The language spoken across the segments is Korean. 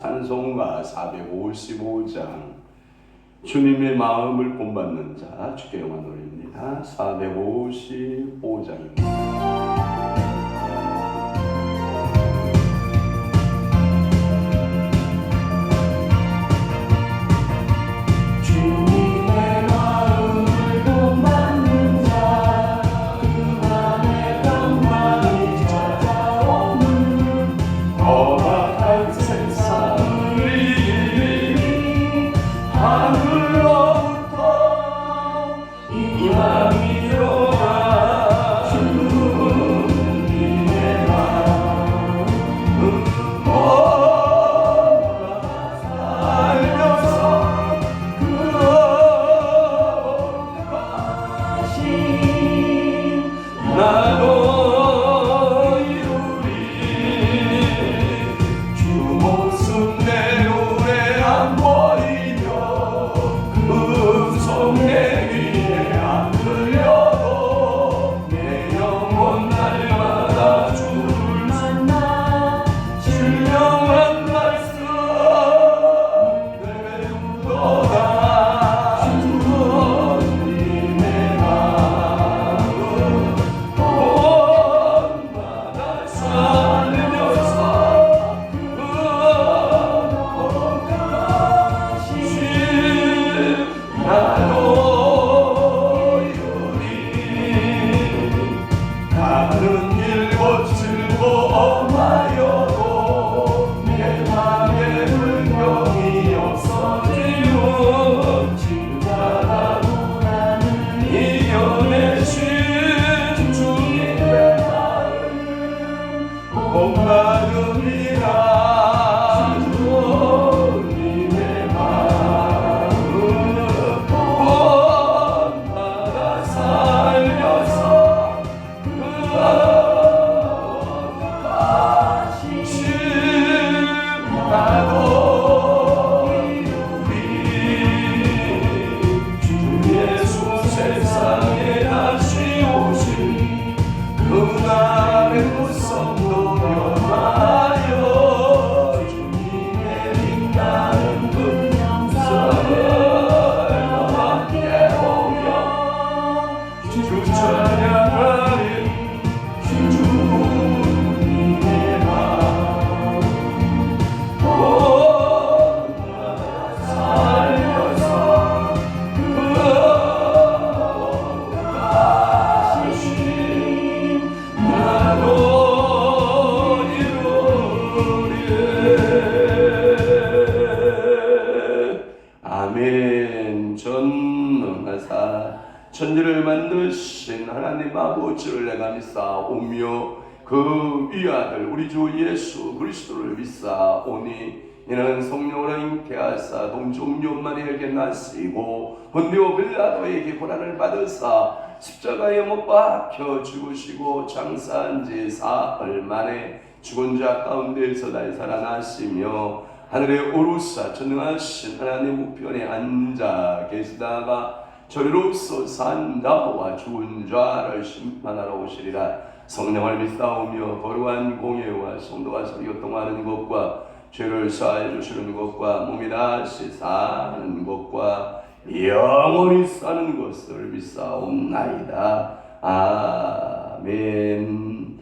찬송가 455장 주님의 마음을 본받는 자 주께 영광 돌립니다. 455장입니다. 아멘. 전능하사 천지를 만드신 하나님 아버지를 내가 믿사오며 그 위아들 우리 주 예수 그리스도를 믿사오니 이는 성령으로 잉태하사 동정녀 마리아에게 나시고 본디오 빌라도에게 고난을 받으사 십자가에 못 박혀 죽으시고 장사한 지 사흘 만에 죽은 자 가운데에서 다시 살아나시며 하늘에 오르사 전능하신 하나님 우편에 앉아 계시다가 저리로서 산 자와 죽은 자를 심판하러 오시리라. 성령을 믿사오며 거룩한 공예와 성도와 서로 교통하는 것과 죄를 사하여 주시는 것과 몸이 다시 사는 것과 영원히 사는 것을 믿사옵나이다. 아멘.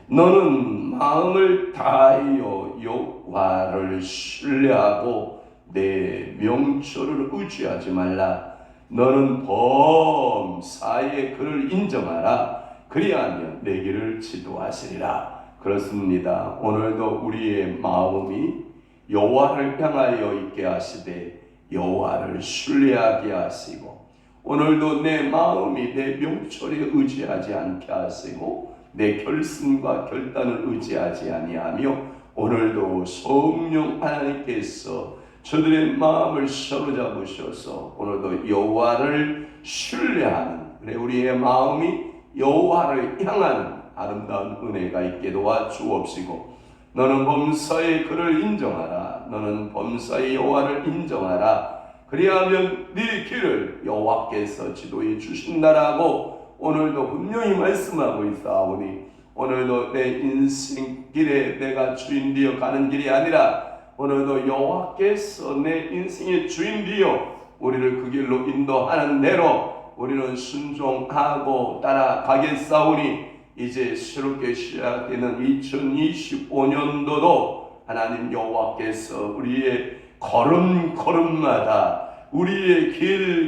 너는 마음을 다하여 여호와를 신뢰하고 내 명철을 의지하지 말라. 너는 범사에 그를 인정하라. 그리하면 내 길을 지도하시리라. 그렇습니다. 오늘도 우리의 마음이 여호와를 향하여 있게 하시되 여호와를 신뢰하게 하시고, 오늘도 내 마음이 내 명철에 의지하지 않게 하시고 내 결심과 결단을 의지하지 아니하며, 오늘도 성령 하나님께서 저들의 마음을 사로잡으셔서 오늘도 여호와를 신뢰하는, 우리의 마음이 여호와를 향하는 아름다운 은혜가 있게 도와 주옵시고, 너는 범사에 그를 인정하라. 너는 범사에 여호와를 인정하라. 그리하면 네 길을 여호와께서 지도해 주신다라고 오늘도 분명히 말씀하고 있사오니, 오늘도 내 인생 길에 내가 주인 되어 가는 길이 아니라 오늘도 여호와께서 내 인생의 주인 되어 우리를 그 길로 인도하는 대로 우리는 순종하고 따라가겠사오니 이제 새롭게 시작되는 2025년도도 하나님 여호와께서 우리의 걸음걸음마다 우리의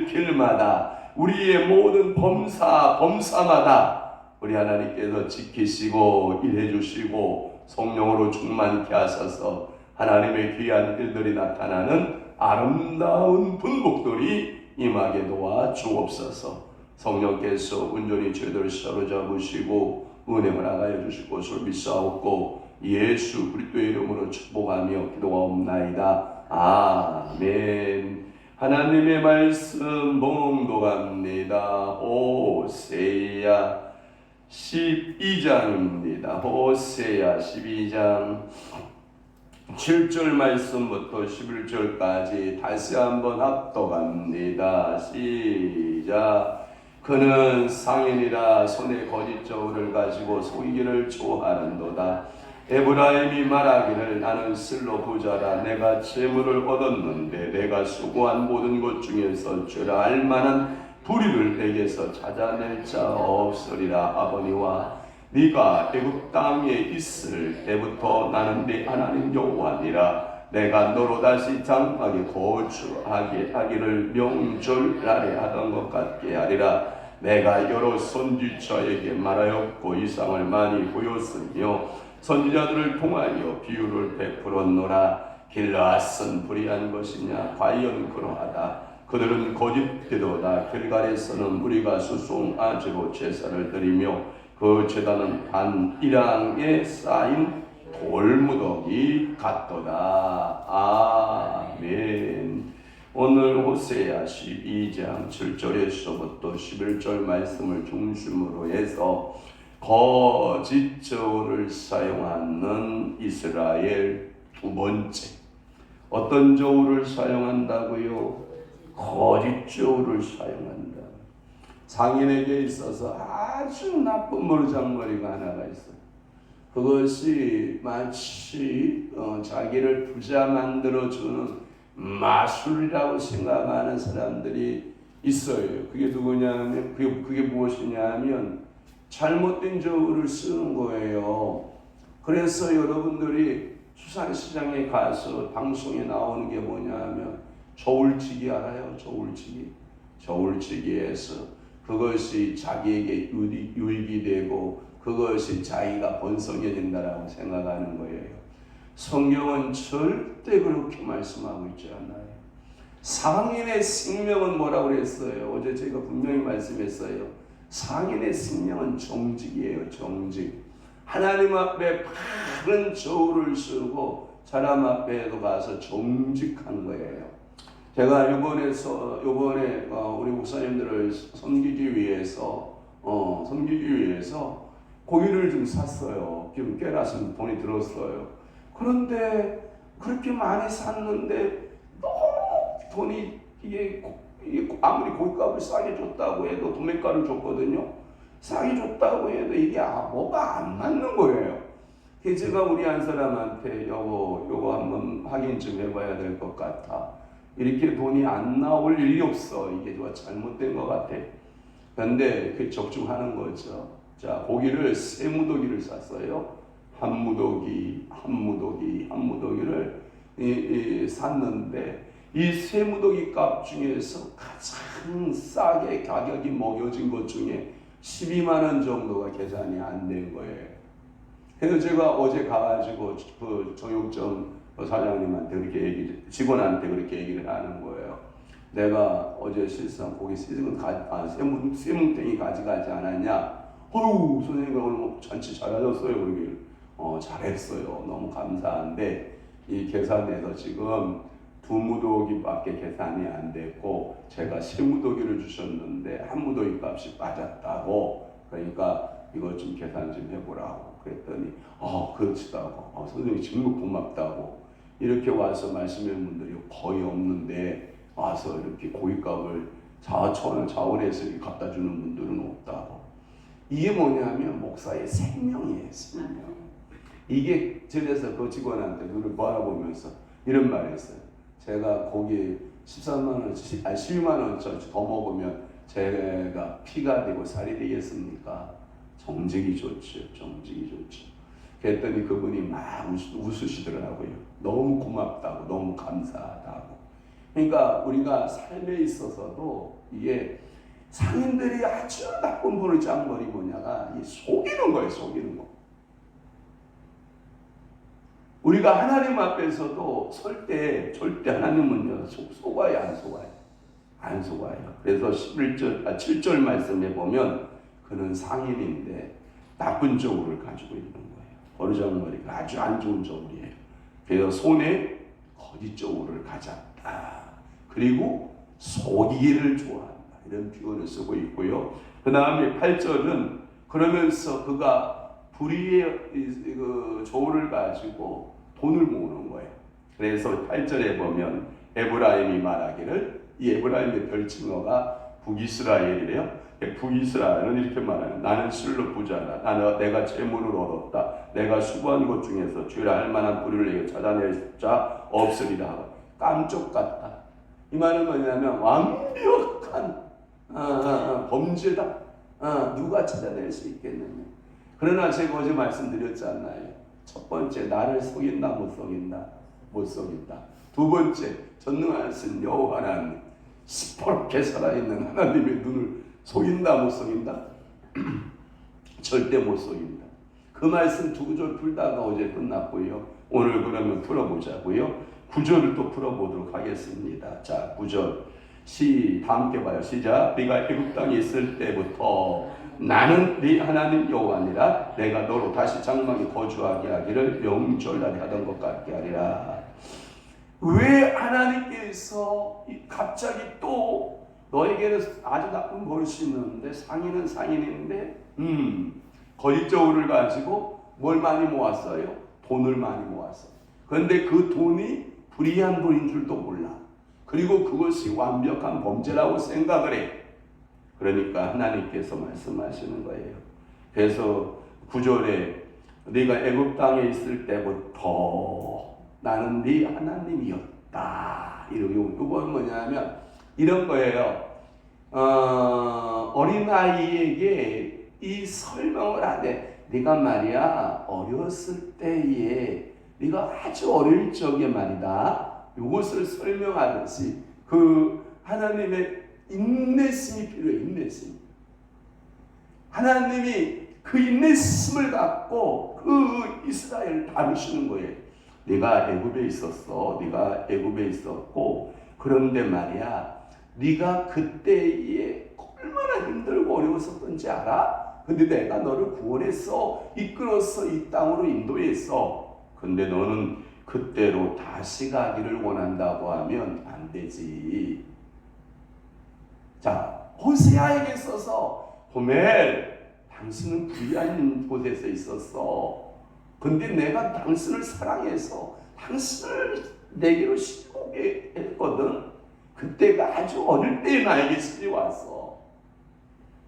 길마다 우리의 모든 범사마다 우리 하나님께서 지키시고 일해주시고 성령으로 충만케 하셔서 하나님의 귀한 일들이 나타나는 아름다운 분복들이 임하게 도와 주옵소서. 성령께서 온전히 저희들을 사로잡으시고 은혜를 하여 주실 것을 믿사옵고 예수 그리스도의 이름으로 축복하며 기도하옵나이다. 아멘. 하나님의 말씀 봉독합니다. 호세야 12장입니다. 호세야 12장 7절 말씀부터 11절까지 다시 한번 합독합니다. 시작. 그는 상인이라 손에 거짓 저울을 가지고 속이기를 좋아하는도다. 에브라임이 말하기를 나는 실로 부자라. 내가 재물을 얻었는데 내가 수고한 모든 것 중에서 죄라 할 만한 불의를 내게서 찾아낼 자 없으리라. 아버니와 네가 애굽 땅에 있을 때부터 나는 네 하나님 여호와니라. 내가 너로 다시 장막에 거주하게 하기를 명절날에 하던 것 같게 하리라. 내가 여러 선지자에게 말하였고 이상을 많이 보였으며 선지자들을 통하여 비유를 베풀었노라. 길라앗은 불의한 것이냐? 과연 그러하다. 그들은 거짓되도다. 길갈에서는 우리가 수송아지로 제사를 드리며 그 제단은 단 1항에 쌓인 돌무더기 같도다. 아멘. 오늘 호세아 12장 7절에서부터 11절 말씀을 중심으로 해서 거짓 저울을 사용하는 이스라엘 두 번째. 어떤 저울을 사용한다고요? 거짓 저울을 사용한다. 상인에게 있어서 아주 나쁜 머리장머리가 하나가 있어요. 그것이 마치 자기를 부자 만들어주는 마술이라고 생각하는 사람들이 있어요. 그게 누구냐면 그게 무엇이냐면 잘못된 저울을 쓰는 거예요. 그래서 여러분들이 수산시장에 가서 방송에 나오는 게 뭐냐면 저울치기 알아요? 저울치기에서 그것이 자기에게 유익이 되고 그것이 자기가 번성해진다라고 생각하는 거예요. 성경은 절대 그렇게 말씀하고 있지 않아요. 상인의 생명은 뭐라고 그랬어요? 어제 제가 분명히 말씀했어요. 상인의 생명은 정직이에요. 정직. 하나님 앞에 바른 저울을 쓰고 사람 앞에도 가서 정직한 거예요. 제가 이번에 우리 목사님들을 섬기기 위해서 고기를 좀 샀어요. 좀 꽤나 돈이 들었어요. 그런데 그렇게 많이 샀는데 너무 돈이 이게 아무리 고깃값을 싸게 줬다고 해도 도매가를 줬거든요. 싸게 줬다고 해도 이게 뭐가 안 맞는 거예요. 그래서 제가 우리 한 사람한테 요거 한번 확인 좀 해봐야 될 것 같아. 이렇게 돈이 안 나올 일이 없어. 이게 잘못된 것 같아. 그런데 그 적중하는 거죠. 자, 고기를 세 무더기를 샀어요. 한 무더기를 샀는데 이 세 무더기 값 중에서 가장 싸게 가격이 먹여진 것 중에 12만 원 정도가 계산이 안 된 거예요. 그래서 제가 어제 가가지고 그 정육점 사장님한테 직원한테 그렇게 얘기를 하는 거예요. 내가 어제 실상 고기 세뭉탱이 가져가지 않았냐? 선생님 오늘 잔치 잘하셨어요. 그러길 잘했어요. 너무 감사한데 이 계산에서 지금 두 무더기밖에 계산이 안 됐고 제가 세 무더기를 주셨는데 한 무더기 값이 빠졌다고. 그러니까 이거 좀 계산 좀 해보라고 그랬더니 그렇지다고 선생님 정말 고맙다고. 이렇게 와서 말씀하는 분들이 거의 없는데 와서 이렇게 고깃값을 자원해서 갖다 주는 분들은 없다고. 이게 뭐냐면 목사의 생명이에요. 생명. 이게 저래서 그 직원한테 눈을 바라보면서 이런 말이 있어요. 제가 고기 13만 원, 12만 원짜리 더 먹으면 제가 피가 되고 살이 되겠습니까? 정직이 좋죠. 정직이 좋죠. 그랬더니 그분이 막 웃으시더라고요. 너무 고맙다고, 너무 감사하다고. 그러니까 우리가 삶에 있어서도 이게 상인들이 아주 나쁜 버르장머리 뭐냐가 속이는 거예요. 속이는 거. 우리가 하나님 앞에서도 설 때 절대 하나님은요 속아요, 안 속아요? 안 속아요. 그래서 7절 말씀에 보면 그는 상인인데 나쁜 저울을 가지고 있는 거예요. 버르장머리가 아주 안 좋은 저울이에요. 그래서 손에 거짓 저울을 가졌다. 그리고 속이기를 좋아한다. 이런 표현을 쓰고 있고요. 그 다음에 8절은 그러면서 그가 불의의 그 저울을 가지고 돈을 모으는 거예요. 그래서 8절에 보면 에브라임이 말하기를, 이 에브라임의 별칭어가 북이스라엘이래요. 북이스라엘은 이렇게 말하는, 나는 실로 부자라. 내가 재물을 얻었다. 내가 수고한 것 중에서 죄라 할 만한 불의를 내게 찾아낼 자 없으리라 하고 깜짝 같다. 이 말은 뭐냐면 완벽한 범죄다. 누가 찾아낼 수 있겠느냐. 그러나 제가 어제 말씀드렸잖아요. 첫 번째, 나를 속인다 못 속인다? 못 속인다. 두 번째, 전능하신 여호와 하나님, 시퍼렇게 살아있는 하나님의 눈을 속인다 못 속인다? 절대 못 속인다. 그 말씀 두 구절 풀다가 어제 끝났고요. 오늘 그러면 풀어보자고요. 9절을 또 풀어보도록 하겠습니다. 자, 9절 다 함께 봐요. 시작. 네가 애굽 땅에 있을 때부터 나는 네 하나님 여호와니라. 내가 너로 다시 장막에 거주하게 하기를 명절날에 하던 것 같게 하리라. 왜 하나님께서 갑자기 또 너에게는 아주 나쁜 버릇이 있는데, 상인은 상인인데 거짓 저울을 가지고 뭘 많이 모았어요? 돈을 많이 모았어요. 그런데 그 돈이 불의한 돈인 줄도 몰라. 그리고 그것이 완벽한 범죄라고 생각을 해. 그러니까 하나님께서 말씀하시는 거예요. 그래서 9절에 네가 애굽 땅에 있을 때부터 나는 네 하나님이었다. 이건 뭐냐면 이런 거예요. 어린아이에게 이 설명을 하되, 네가 말이야 어렸을 때에, 네가 아주 어릴 적에 말이다, 이것을 설명하듯이 그 하나님의 인내심이 필요해. 인내심. 하나님이 그 인내심을 갖고 그 이스라엘을 다루시는 거예요. 네가 애굽에 있었어. 네가 애굽에 있었고, 그런데 말이야, 네가 그때에 얼마나 힘들고 어려웠었던지 알아? 근데 내가 너를 구원했어. 이끌어서 이 땅으로 인도했어. 근데 너는 그때로 다시 가기를 원한다고 하면 안 되지. 자, 호세아에게 있어서 호멜, 당신은 불의한 곳에서 있었어. 근데 내가 당신을 사랑해서 당신을 내게로 시집오게 했거든. 그때가 아주 어릴 때 나에게 시집이 왔어.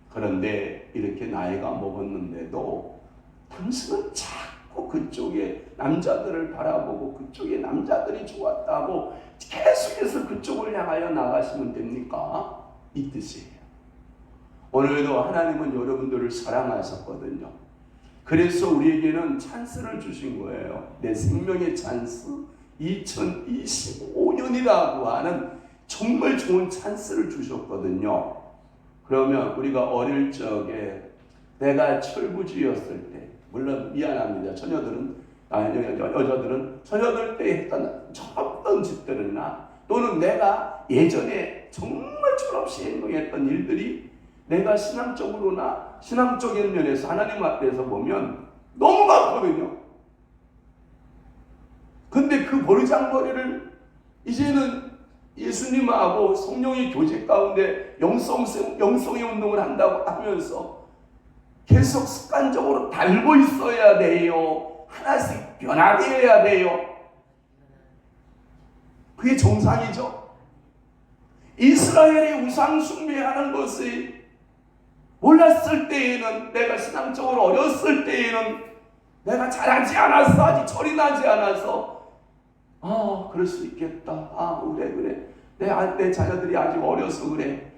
그런데 이렇게 나이가 먹었는데도 당신은 자꾸 그쪽에 남자들을 바라보고 그쪽에 남자들이 좋았다고 계속해서 그쪽을 향하여 나가시면 됩니까? 이 뜻이에요. 오늘도 하나님은 여러분들을 사랑하셨거든요. 그래서 우리에게는 찬스를 주신 거예요. 내 생명의 찬스, 2025년이라고 하는 정말 좋은 찬스를 주셨거든요. 그러면 우리가 어릴 적에 내가 철부지였을 때, 물론 미안합니다. 여자들은 처녀들 때 했던 어떤 짓들이나, 또는 내가 예전에 정말 철없이 행동했던 일들이 내가 신앙적으로나 신앙적인 면에서 하나님 앞에서 보면 너무 많거든요. 근데 그 버르장머리를 이제는 예수님하고 성령의 교제 가운데 영성의 운동을 한다고 하면서 계속 습관적으로 달고 있어야 돼요. 하나씩 변하게 해야 돼요. 그게 정상이죠. 이스라엘이 우상 숭배하는 것이 몰랐을 때에는, 내가 신앙적으로 어렸을 때에는 내가 잘하지 않았어. 아직 철이 나지 않아서 그럴 수 있겠다. 그래. 내 자녀들이 아직 어려서 그래.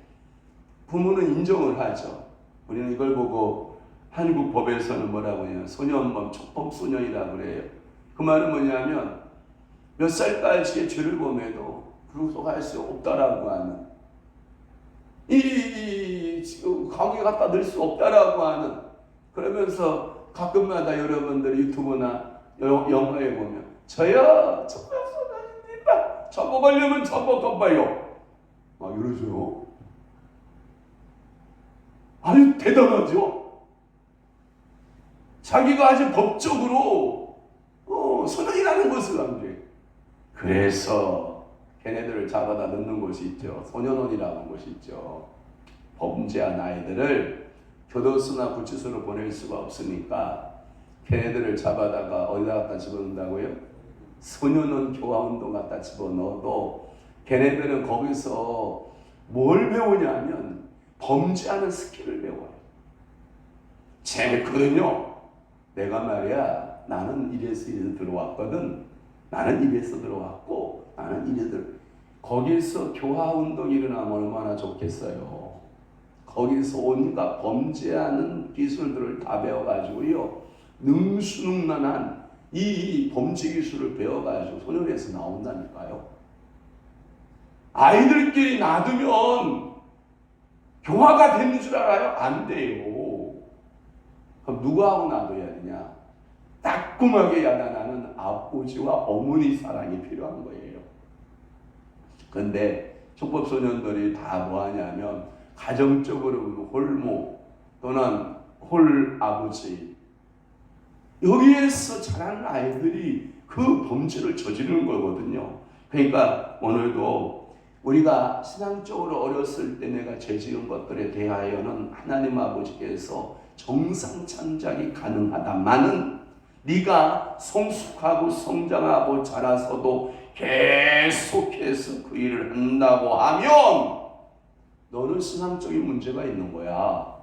부모는 인정을 하죠. 우리는 이걸 보고 한국 법에서는 뭐라고 해요? 소년범, 촉법소년이라고 그래요. 그 말은 뭐냐면 몇 살까지의 죄를 범해도 구속할 수 없다라고 하는, 지금 감옥에 갖다 넣을 수 없다라고 하는, 그러면서 가끔마다 여러분들 유튜브나 영화에 보면 저요 촉법소년입니다. 처벌하려면 처벌해봐요. 이러죠. 아주 대단하죠. 자기가 아직 법적으로 소년이라는 것을 안돼. 그래서 걔네들을 잡아다 넣는 곳이 있죠. 소년원이라는 곳이 있죠. 범죄한 아이들을 교도소나 구치소로 보낼 수가 없으니까 걔네들을 잡아다가 어디다 갖다 집어넣는다고요? 소년원 교화운동 갖다 집어넣어도 걔네들은 거기서 뭘 배우냐면 범죄하는 스킬을 배워요. 재밌거든요. 내가 말이야, 나는 이래서 들어왔거든. 나는 이래서 들어왔고, 나는 이래서 거기서 교화운동이 일어나면 얼마나 좋겠어요. 거기서 온갖 범죄하는 기술들을 다 배워가지고요, 능수능란한 이 범죄 기술을 배워가지고 소년에서 나온다니까요. 아이들끼리 놔두면 교화가 되는 줄 알아요? 안 돼요. 그럼 누구하고 놔둬야 되냐? 따끔하게 야단하는 아버지와 어머니 사랑이 필요한 거예요. 근데 촉법소년들이 다 뭐하냐면 가정적으로 홀모 또는 홀아버지, 여기에서 자라는 아이들이 그 범죄를 저지르는 거거든요. 그러니까 오늘도 우리가 신앙적으로 어렸을 때 내가 죄 지은 것들에 대하여는 하나님 아버지께서 정상 창작이 가능하다마는 네가 성숙하고 성장하고 자라서도 계속해서 그 일을 한다고 하면 너는 신앙적인 문제가 있는 거야.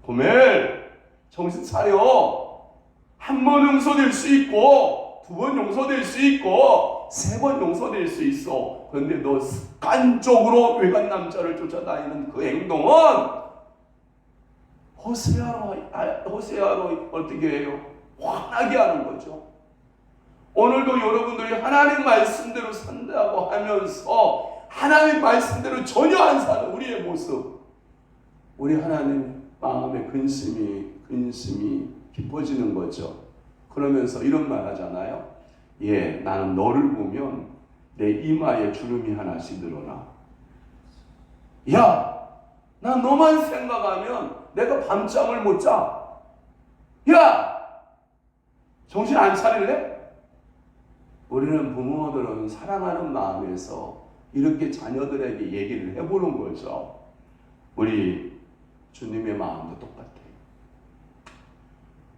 고멜, 정신 차려. 한 번 용서될 수 있고, 두 번 용서될 수 있고, 세 번 용서될 수 있어. 그런데 너 습관적으로 외간 남자를 쫓아다니는 그 행동은 호세아로 어떻게 해요? 화나게 하는 거죠. 오늘도 여러분들이 하나님 말씀대로 산다고 하면서 하나님 말씀대로 전혀 안 사는 우리의 모습, 우리 하나님 마음에 근심이 깊어지는 거죠. 그러면서 이런 말 하잖아요. 나는 너를 보면 내 이마에 주름이 하나씩 늘어나. 야, 나 너만 생각하면 내가 밤잠을 못 자. 야, 정신 안 차릴래? 우리는 부모들은 사랑하는 마음에서 이렇게 자녀들에게 얘기를 해보는 거죠. 우리 주님의 마음도 똑같아요.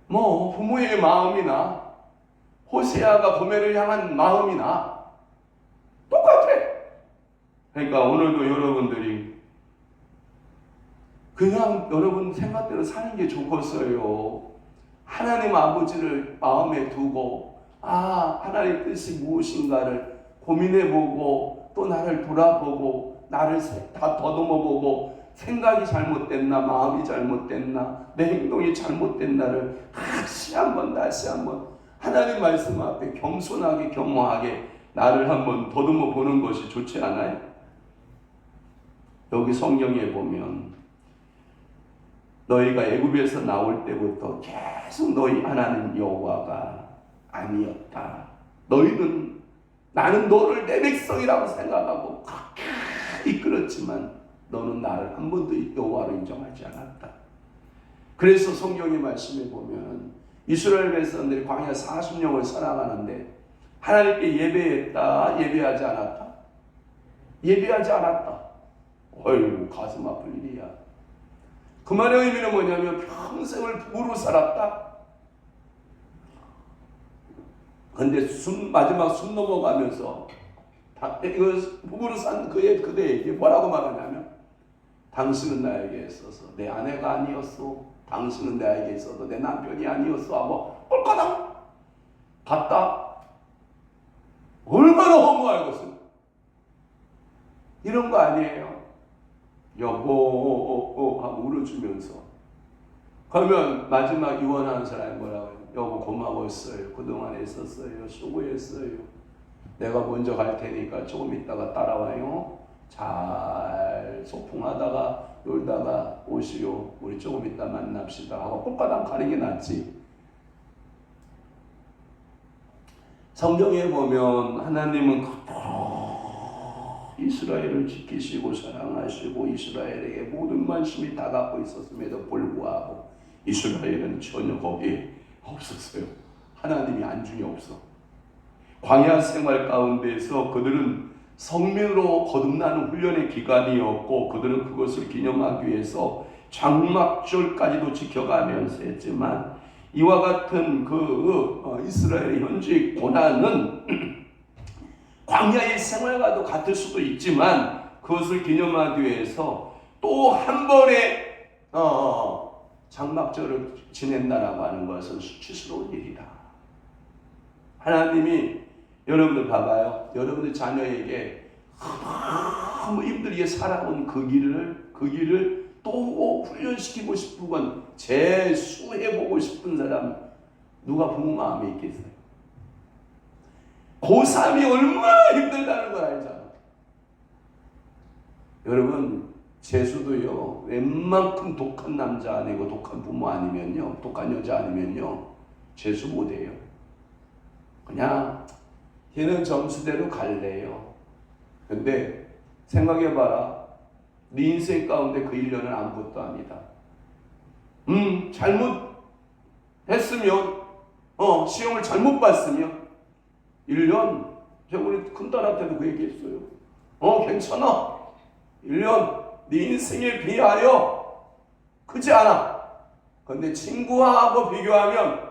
부모의 마음이나 호세아가 고멜을 향한 마음이나 똑같아. 그러니까 오늘도 여러분들이 그냥 여러분 생각대로 사는 게 좋겠어요. 하나님 아버지를 마음에 두고 하나님의 뜻이 무엇인가를 고민해보고 또 나를 돌아보고 나를 다 더듬어보고 생각이 잘못됐나 마음이 잘못됐나 내 행동이 잘못됐나를 다시 한번 하나님 말씀 앞에 겸손하게 겸허하게 나를 한번 더듬어 보는 것이 좋지 않아요? 여기 성경에 보면 너희가 애굽에서 나올 때부터 계속 너희 하나님 여호와가 아니었다. 나는 너를 내 백성이라고 생각하고 이끌었지만 너는 나를 한 번도 여호와로 인정하지 않았다. 그래서 성경의 말씀에 보면 이스라엘 백성들이 광야 40년을 살아가는데 하나님께 예배하지 않았다. 예배하지 않았다. 어이구, 가슴 아플 일이야. 그 말의 의미는 뭐냐면 평생을 부부로 살았다. 근데 마지막 숨 넘어가면서 부부로 산 그대에게 뭐라고 말하냐면 당신은 나에게 있어서 내 아내가 아니었소. 당신은 나에게 있어서 내 남편이 아니었소 하고 꼴까당 갔다. 얼마나 허무할 것은. 이런 거 아니에요. 여보 하고 울어주면서. 그러면 마지막 유언하는 사람이 뭐라고 해요? 여보 고마웠어요. 그동안 애썼어요. 수고했어요. 내가 먼저 갈 테니까 조금 있다가 따라와요. 잘 소풍하다가 놀다가 오시오. 우리 조금 있다 만납시다 하고 꽃가당 가는 게 낫지. 성경에 보면 하나님은 이스라엘을 지키시고 사랑하시고 이스라엘에게 모든 관심이 다 갖고 있었음에도 불구하고 이스라엘은 전혀 거기에 없었어요. 하나님이 안중에 없어. 광야 생활 가운데서 그들은 성민으로 거듭나는 훈련의 기간이었고 그들은 그것을 기념하기 위해서 장막절까지도 지켜가면서 했지만 이와 같은 이스라엘의 현재 고난은 광야의 생활과도 같을 수도 있지만 그것을 기념하기 위해서 또 한 번의 장막절을 지낸다라고 하는 것은 수치스러운 일이다. 하나님이 여러분들 봐봐요. 여러분들 자녀에게 너무 힘들게 살아온 그 길을 또 훈련시키고 싶은 건 재수해보고 싶은 사람 누가 부모 마음에 있겠어요? 고3이 얼마나 힘들다는 걸 알잖아. 여러분 재수도요 웬만큼 독한 남자 아니고 독한 부모 아니면요 독한 여자 아니면요 재수 못해요. 그냥 걔는 점수대로 갈래요. 근데 생각해봐라. 네 인생 가운데 그 1년은 아무것도 아니다. 잘못했으면 시험을 잘못 봤으면 1년 제가 우리 큰딸한테도 그 얘기했어요. 괜찮아. 1년 네 인생에 비하여 크지 않아. 근데 친구하고 비교하면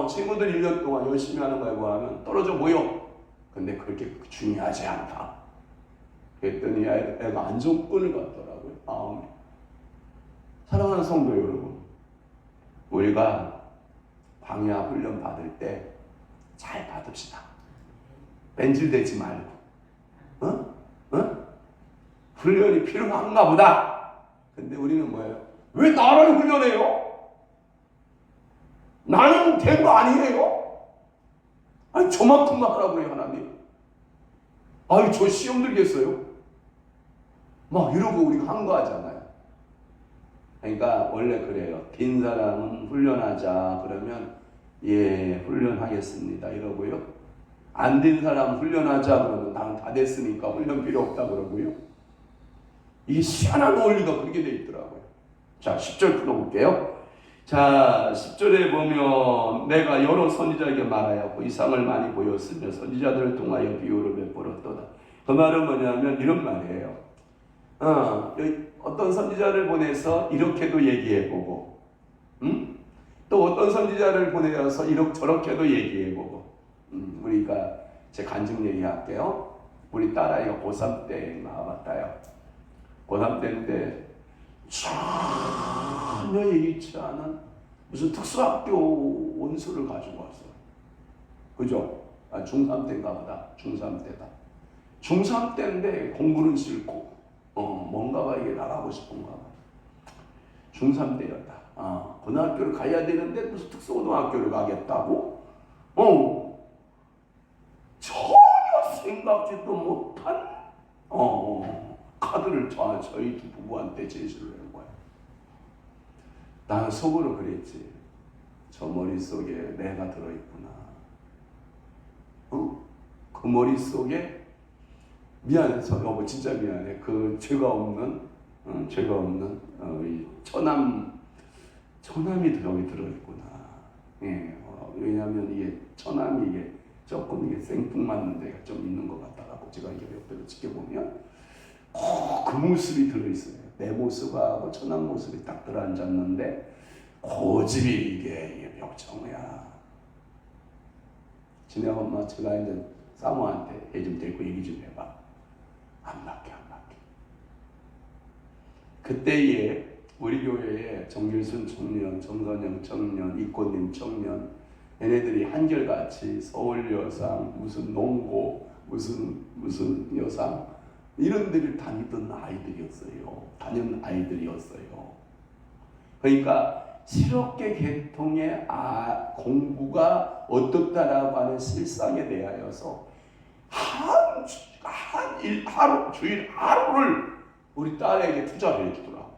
친구들 1년 동안 열심히 하는 거에 비하면 떨어져 보여. 근데 그렇게 중요하지 않다. 그랬더니 애가 안정권을 갖더라고요. 마음에. 사랑하는 성도 여러분, 우리가 광야 훈련 받을 때 잘 받읍시다. 뺀질대지 말고. 훈련이 필요한가 보다. 근데 우리는 뭐예요? 왜 나를 훈련해요? 나는 된 거 아니에요? 아니 저만큼만 하라고 해요 하나님. 아니 저 시험 들겠어요? 막 이러고 우리가 한 거 하잖아요. 그러니까 원래 그래요. 긴 사람은 훈련하자 그러면 예 훈련하겠습니다 이러고요. 안 된 사람 훈련하자 그러면 나는 다 됐으니까 훈련 필요 없다 그러고요. 이게 희한한 원리가 그렇게 돼 있더라고요. 자 10절 풀어볼게요. 자 10절에 보면 내가 여러 선지자에게 말하였고 이상을 많이 보였으며 선지자들을 통하여 비유를 베풀었도다. 그 말은 뭐냐면 이런 말이에요. 어떤 선지자를 보내서 이렇게도 얘기해보고 또 어떤 선지자를 보내서 저렇게도 얘기해보고 우리가 제 간증 얘기할게요. 우리 딸아이가 고3 때 나와봤다요. 고3 때인데 전혀 예기치 않은 무슨 특수학교 원서를 가지고 왔어요. 그죠? 중3 때인가 보다. 중3 때다. 중3 때인데 공부는 싫고 뭔가가 이게 나가고 싶은가 봐. 중3 때였다. 고등학교를 가야 되는데 무슨 특수고등학교를 가겠다고? 전혀 생각지도 못한 카드를 저희 두 부부한테 제시를 한 거야. 나는 속으로 그랬지. 저 머릿속에 내가 들어있구나. 그 머릿속에 미안해. 여보 진짜 미안해. 그 죄가 없는 이 처남이 여기 들어있구나. 예, 왜냐하면 이게 처남이 이게 조금 이게 생뚱맞는 데가 좀 있는 것 같다라고 제가 이게 옆에서 지켜보면 그 모습이 들어있어요. 내 모습하고 처남 모습이 딱 들어앉았는데 고집이 이게 벽청이야. 진혜 엄마 제가 이제 사모한테 애 좀 데리고 얘기 좀 해봐. 안 맞게. 그때에 우리 교회에 정일순 청년, 정선영 청년, 이꽃님 청년 얘네들이 한결같이 서울여상, 무슨 농고, 무슨 여상 이런 데를 다니던 아이들이었어요. 다니는 아이들이었어요. 그러니까 실업계 계통의 공부가 어떻다라고 하는 실상에 대하여서 주일 하루를 우리 딸에게 투자를 해주더라고.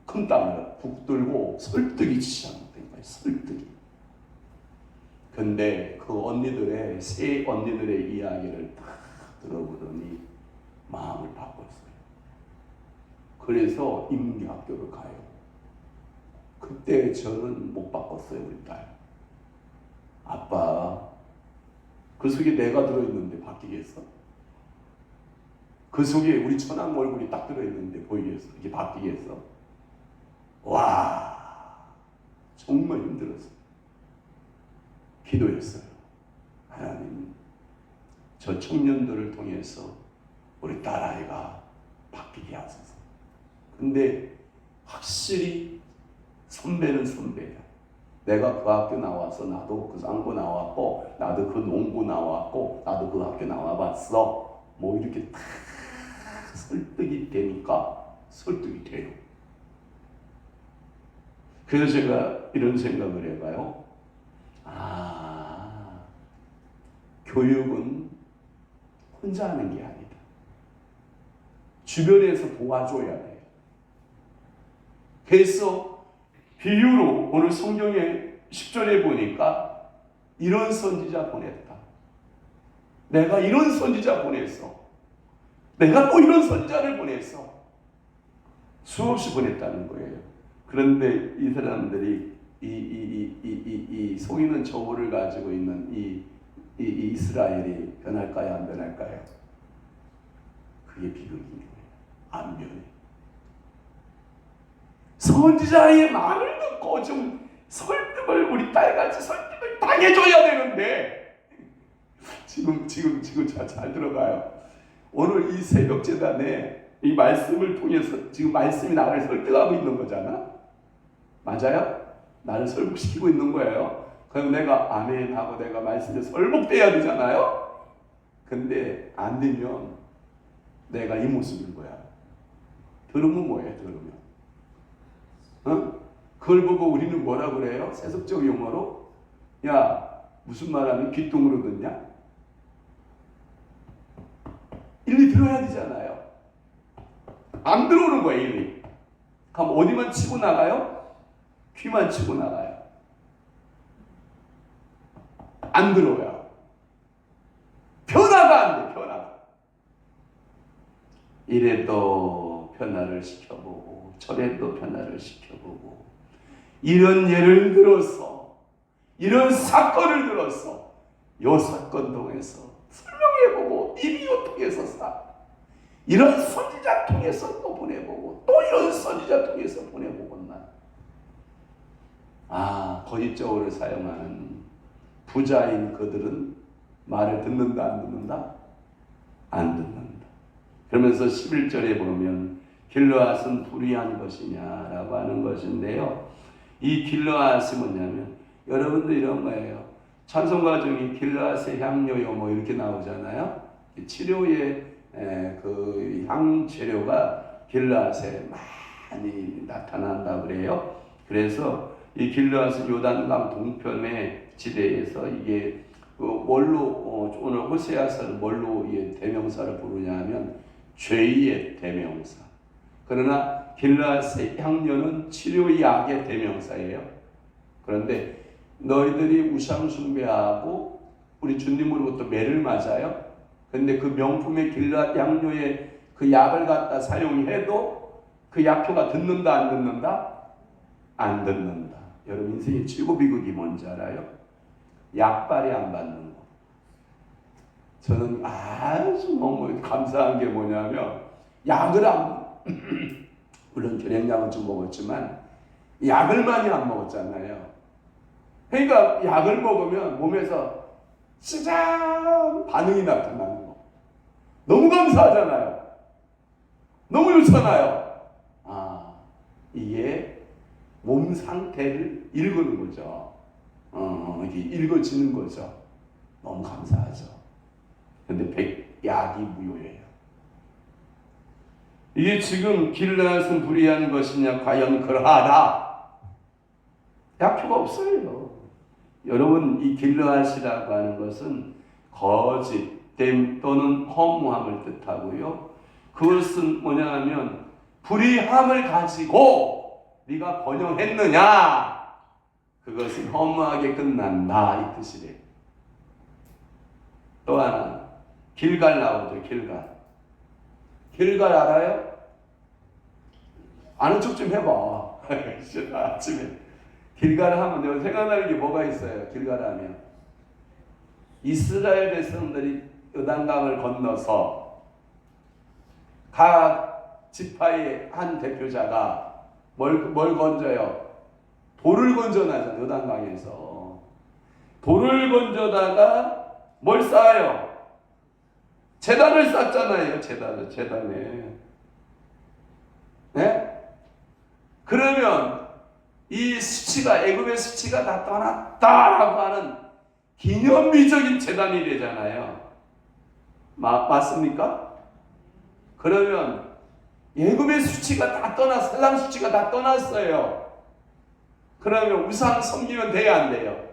큰 땅을 붙들고 설득이 시작된 거예요. 설득이. 근데 그 언니들의 세 언니들의 이야기를 다 들어보더니 마음을 바꿨어요. 그래서 인문학교를 가요. 그때 저는 못 바꿨어요. 우리 딸. 아빠, 그 속에 내가 들어있는데 바뀌겠어? 그 속에 우리 처남 얼굴이 딱 들어있는데 보이겠어? 이게 바뀌겠어? 와, 정말 힘들었어요. 기도했어요. 하나님, 저 청년들을 통해서 우리 딸아이가 바뀌게 하소서. 근데 확실히 선배는 선배야. 내가 그 학교 나와서 나도 그 상고 나왔고, 나도 그 농구 나왔고, 나도 그 학교 나와봤어. 뭐 이렇게 다 설득이 되니까 설득이 돼요. 그래서 제가 이런 생각을 해봐요. 교육은 혼자 하는 게 아니다. 주변에서 도와줘야 돼요. 그래서 비유로 오늘 성경의 10절에 보니까 이런 선지자 보냈다. 내가 이런 선지자 보냈어. 내가 또 이런 선지자를 보냈어. 수없이 보냈다는 거예요. 그런데 이 사람들이 이 속이는 저울을 가지고 있는 이 이스라엘이 변할까요? 안 변할까요? 그게 비극인 거예요. 안 변해. 선지자의 말을 듣고 좀 설득을, 우리 딸같이 설득을 당해줘야 되는데, 지금 잘 들어가요. 오늘 이 새벽 재단에 이 말씀을 통해서 지금 말씀이 나를 설득하고 있는 거잖아. 맞아요? 나를 설득시키고 있는 거예요. 그럼 내가 아멘 하고 내가 말씀에 설득돼야 되잖아요. 근데 안 되면 내가 이 모습인 거야. 들으면 뭐예요? 들으면 그걸 보고 우리는 뭐라 그래요? 세속적 용어로, 야, 무슨 말하면 귀뚱으로 듣냐? 일리 들어야 되잖아요. 안 들어오는 거예요, 일리. 그럼 어디만 치고 나가요? 귀만 치고 나가요. 안 들어와요. 변화가 안 돼, 변화가. 이래도 변화를 시켜보고 저래도 변화를 시켜보고, 이런 예를 들어서 이런 사건을 들어서 요 사건 통해서 설명해보고, 이비유 통해서 이런 선지자 통해서 또 보내보고, 또 이런 선지자 통해서 보내보고, 거짓적으로 사용하는 부자인 그들은 말을 듣는다, 안 듣는다? 안 듣는다. 그러면서 11절에 보면 길르앗은 불의한 것이냐라고 하는 것인데요. 이 길르앗이 뭐냐면, 여러분도 이런 거예요. 찬송가 중에 길르앗의 향료요 뭐 이렇게 나오잖아요. 치료의 그 향재료가 길르앗에 많이 나타난다 그래요. 그래서 이 길르앗은 요단강 동편의 지대에서 이게 뭘로 오늘 호세아서는 뭘로 대명사를 부르냐면 죄의 대명사. 그러나 길르앗의 향료는 치료약의 대명사예요. 그런데 너희들이 우상 숭배하고 우리 주님으로부터 매를 맞아요. 근데 그 명품의 길르앗 향료의 그 약을 갖다 사용해도 그 약효가 듣는다, 안 듣는다? 안 듣는다. 여러분, 인생의 최고 비극이 뭔지 알아요? 약발이 안 받는 거. 저는 아주 너무 감사한 게 뭐냐면, 약을 물론 결핵약은 좀 먹었지만 약을 많이 안 먹었잖아요. 그러니까 약을 먹으면 몸에서 시장 반응이 나타나는 거. 너무 감사하잖아요. 너무 좋잖아요. 이게 몸 상태를 읽는 거죠. 이게 읽어지는 거죠. 너무 감사하죠. 근데 백약이 무효예요. 이게 지금 길르앗은 불의한 것이냐? 과연 그러하다. 약표가 없어요. 여러분, 이 길르앗이라고 하는 것은 거짓됨 또는 허무함을 뜻하고요. 그것은 뭐냐 하면 불의함을 가지고 네가 번영했느냐? 그것은 허무하게 끝난다 이 뜻이래요. 또 하나 길갈 나오죠. 길갈 알아요? 아는 척 좀 해봐. 아침에 길갈 하면 내가 생각나는 게 뭐가 있어요? 길갈 하면 이스라엘 백성들이 요단강을 건너서 각 지파의 한 대표자가 뭘 건져요? 돌을 건져나죠. 요단강에서 돌을 건져다가 뭘 쌓아요? 제단을 쌓잖아요. 제단에. 네? 그러면 이 수치가, 애굽의 수치가 다 떠났다라고 하는 기념비적인 제단이 되잖아요. 맞습니까? 그러면 애굽의 수치가 다 살람 수치가 다 떠났어요. 그러면 우상 섬기면 돼야 안 돼요?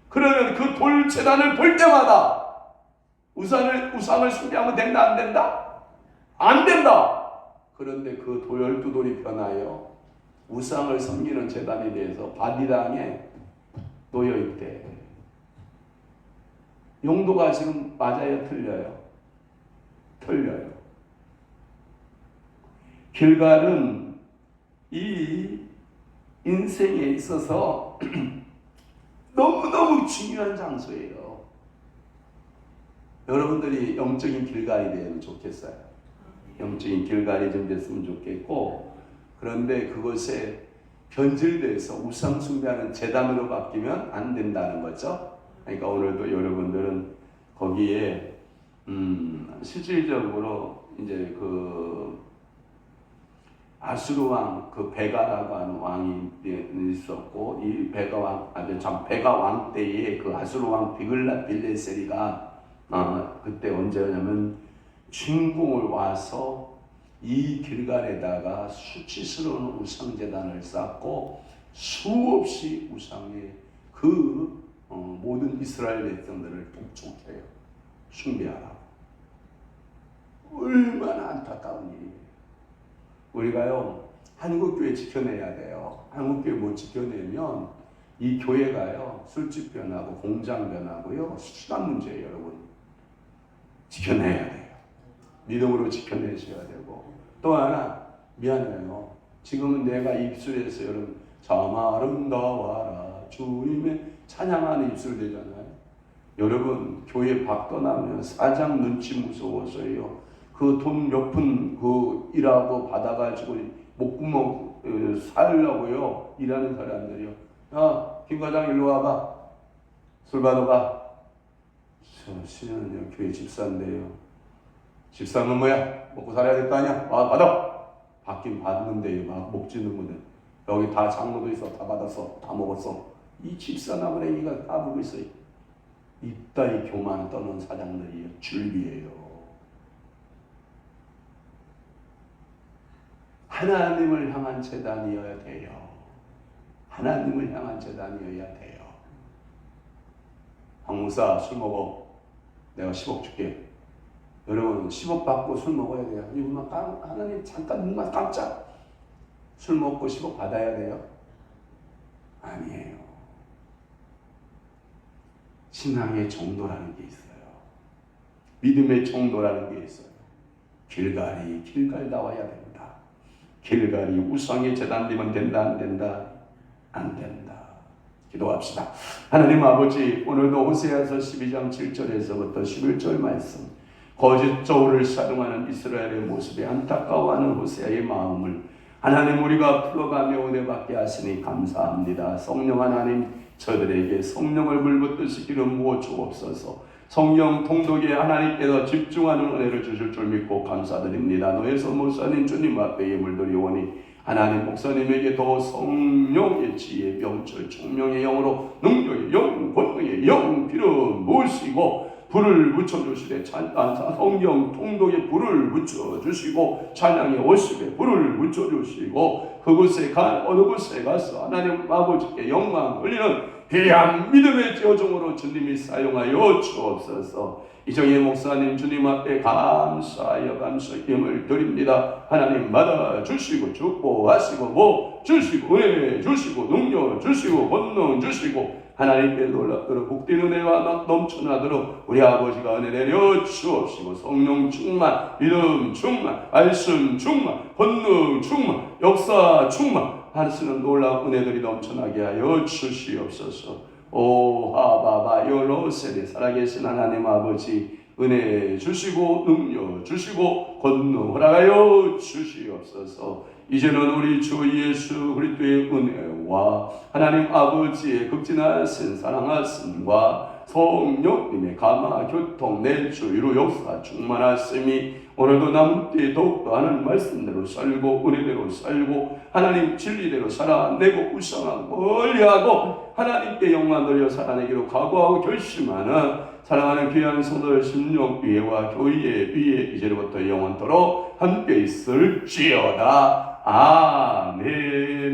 그러면 그 돌 제단을 볼 때마다 우상을 숭배하면 된다 안 된다? 안 된다. 그런데 그 12돌이 변하여 우상을 섬기는 제단에 대해서 바디당에 놓여 있대. 용도가 지금 맞아요, 틀려요? 틀려요. 길갈은 이 인생에 있어서 너무너무 중요한 장소예요. 여러분들이 영적인 길갈이 되면 좋겠어요. 영적인 길갈이 좀 됐으면 좋겠고, 그런데 그것에 변질돼서 우상 숭배하는 제단으로 바뀌면 안 된다는 거죠. 그러니까 오늘도 여러분들은 거기에 실질적으로 이제 그 아수르 왕, 그 베가라고 하는 왕이 있었고, 이 베가 왕 때에 그 아수르 왕 빌레세리가 그때 언제냐면 진궁을 와서 이 길갈에다가 수치스러운 우상제단을 쌓고 수없이 우상의 그 모든 이스라엘 백성들을 독촉해요. 숭배하라고. 얼마나 안타까운 일이에요. 우리가요, 한국교회 지켜내야 돼요. 한국교회 못 지켜내면 이 교회가요, 술집 변하고 공장 변하고요, 수단 문제예요, 여러분. 지켜내야 돼요. 믿음으로 지켜내셔야 되고. 또 하나, 미안해요. 지금은 내가 입술에서 여러분, 참 아름다워라 주님의 찬양하는 입술 되잖아요. 여러분, 교회 밖 떠나면 사장 눈치 무서워서요. 그 돈 몇 푼 그 일하고 받아가지고 목구멍 살려고요. 일하는 사람들이요. 야, 김 과장 일로 와봐. 술 받아봐. 저 신은요, 교회 집사인데요. 집사는 뭐야? 먹고 살아야 될 거 아니야? 받아. 받긴 받는데요. 막 먹지는 거든. 여기 다 장로도 있어. 다 받았어. 다 먹었어. 이 집사나 얘기가 까불고 있어요. 이따위 교만 떠는 사장들이요. 줄기예요. 하나님을 향한 재단이어야 돼요. 하나님을 향한 재단이어야 돼요. 황무사 술 먹어. 내가 10억 줄게. 여러분 10억 받고 술 먹어야 돼요. 하나님 잠깐 눈만 깜짝. 술 먹고 10억 받아야 돼요? 아니에요. 신앙의 정도라는 게 있어요. 믿음의 정도라는 게 있어요. 길갈이 길갈다워야 됩니다. 길갈이 우상의 제단되면 된다 안 된다? 안 된다. 기도합시다. 하나님 아버지, 오늘도 호세아서 12장 7절에서부터 11절 말씀, 거짓 저울을 사용하는 이스라엘의 모습에 안타까워하는 호세아의 마음을 하나님 우리가 풀어가며 은혜 받게 하시니 감사합니다. 성령 하나님, 저들에게 성령을 불붙듯이 기름 부어 주옵소서. 성령 통독에 하나님께서 집중하는 은혜를 주실 줄 믿고 감사드립니다. 노예서 목사님 주님 앞에 예물 드리오니 하나님 목사님에게 더 성령의 지혜, 명철, 총명의 영으로 능력의 영, 권능의 영, 기름 부으시고 불을 붙여주시되 성령 통독에 불을 붙여주시고 찬양의 워십에 불을 붙여주시고 그곳에 어느 곳에 가서 하나님 아버지께 영광 돌리는 귀한 믿음의 여정으로 주님이 사용하여 주옵소서. 이정희 목사님 주님 앞에 감사하여 감사함을 드립니다. 하나님 받아주시고 축복하시고 복 주시고 은혜 주시고 능력 주시고 권능 주시고 하나님께 놀랍도록 복된 은혜가 넘쳐나도록 우리 아버지가 은혜 내려 주옵시고 성령 충만, 믿음 충만, 말씀 충만, 권능 충만, 역사 충만 하시는 놀라운 은혜들이 넘쳐나게 하여 주시옵소서. 오 하바바 요로세리 살아계신 하나님 아버지 은혜 주시고 능력 주시고 권능 허락하여 주시옵소서. 이제는 우리 주 예수 그리스도의 은혜와 하나님 아버지의 극진하신 사랑하심과 성령님의 감화 교통 내주 위로 역사 충만하심이 오늘도 남은 때에 더욱더 하나님 말씀대로 살고 은혜대로 살고 하나님 진리대로 살아내고 우상하고 멀리하고 하나님께 영광 돌려 살아내기로 각오하고 결심하는 사랑하는 귀한 성도들 심령 위에와 교회 위에 이제로부터 영원토록 함께 있을지어다. 아멘.